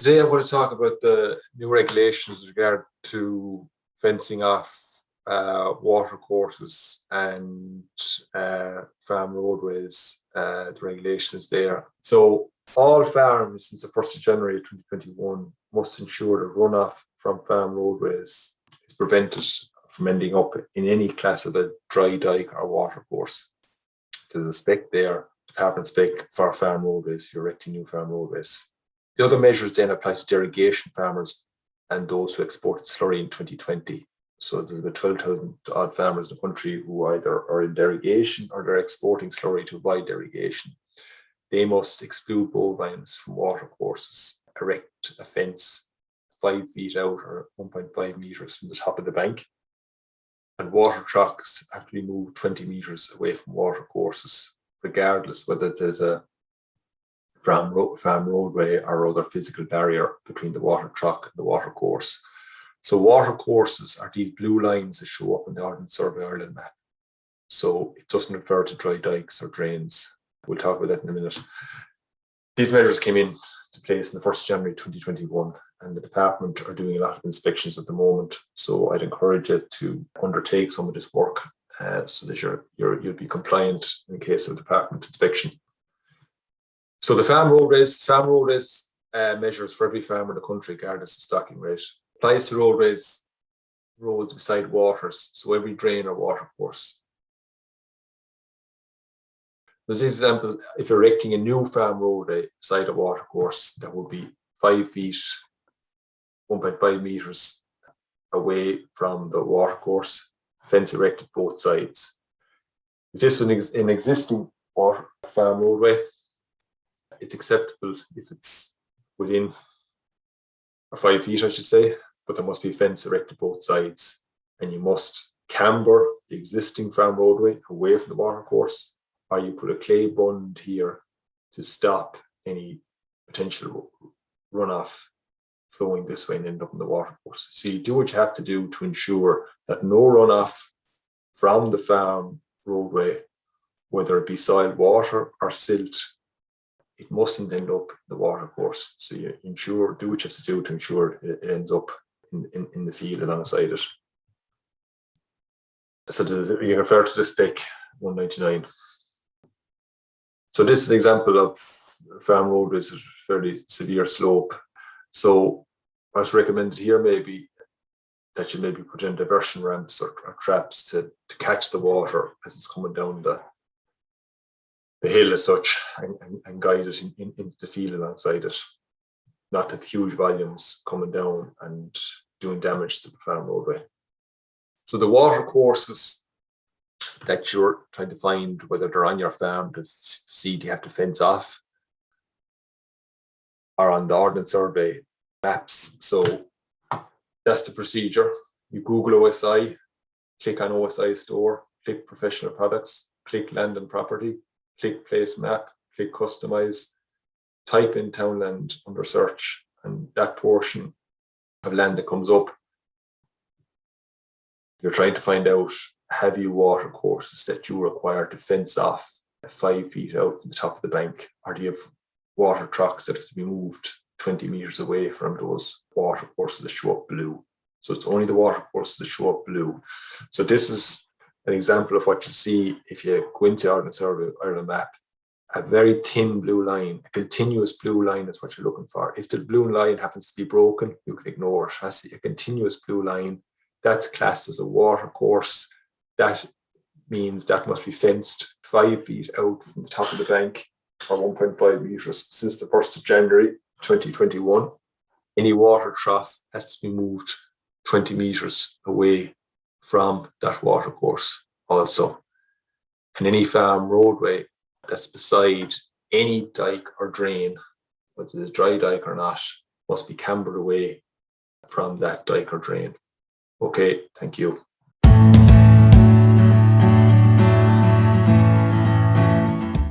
Today I want to talk about the new regulations with regard to fencing off watercourses and farm roadways, the regulations there. So all farms since the 1st of January 2021 must ensure the runoff from farm roadways is prevented from ending up in any class of a dry dike or watercourse. There's a spec there, department spec for farm roadways, if you're erecting new farm roadways. The other measures then apply to derogation farmers and those who exported slurry in 2020. So there's about 12,000 odd farmers in the country who either are in derogation or they're exporting slurry to avoid derogation. They must exclude bovines from watercourses, erect a fence 5 feet out or 1.5 meters from the top of the bank, and water trucks have to be moved 20 meters away from watercourses, regardless whether there's a farm roadway or other physical barrier between the water truck and the watercourse. So watercourses are these blue lines that show up in the Ordnance Survey Ireland map. So it doesn't refer to dry dikes or drains. We'll talk about that in a minute. These measures came into place on the 1st of January 2021, and the department are doing a lot of inspections at the moment. So I'd encourage you to undertake some of this work so that you'll be compliant in case of department inspection. So the farm roadways measures for every farm in the country, regardless of stocking rate. Applies to roads beside waters, so every drain or watercourse. There's an example, if you're erecting a new farm roadway beside a watercourse, that would be 5 feet, 1.5 meters away from the watercourse, fence erected both sides. If this was an existing farm roadway, it's acceptable if it's within 5 feet, I should say, but there must be a fence erected both sides, and you must camber the existing farm roadway away from the watercourse, or you put a clay bund here to stop any potential runoff flowing this way and end up in the watercourse. So you do what you have to do to ensure that no runoff from the farm roadway, whether it be soil, water, or silt, it mustn't end up in the watercourse. So you do what you have to do to ensure it ends up in the field alongside it. So you refer to the spec 199. So this is an example of farm roadways with fairly severe slope. So what's recommended here maybe that you maybe put in diversion ramps or traps to catch the water as it's coming down the hill as such, and guide it into the field alongside it, not have huge volumes coming down and doing damage to the farm roadway. So the water courses that you're trying to find, whether they're on your farm to see do you have to fence off, are on the Ordnance Survey maps. So that's the procedure. You Google OSI, click on OSI store, click professional products, click land and property, click place map, click customize, type in townland under search, and that portion of land that comes up, you're trying to find out, have you water courses that you require to fence off 5 feet out from the top of the bank, or do you have water trucks that have to be moved 20 meters away from those water courses that show up blue? So it's only the water courses that show up blue. So this is an example of what you'll see if you go into Ordnance Survey Ireland map. A very thin blue line, a continuous blue line is what you're looking for. If the blue line happens to be broken, you can ignore it. It has to be a continuous blue line. That's classed as a water course. That means that must be fenced 5 feet out from the top of the bank, or 1.5 meters since the 1st of January 2021. Any water trough has to be moved 20 meters away from that water course also. And any farm roadway that's beside any dike or drain, whether it's a dry dike or not, must be cambered away from that dike or drain. Okay, thank you.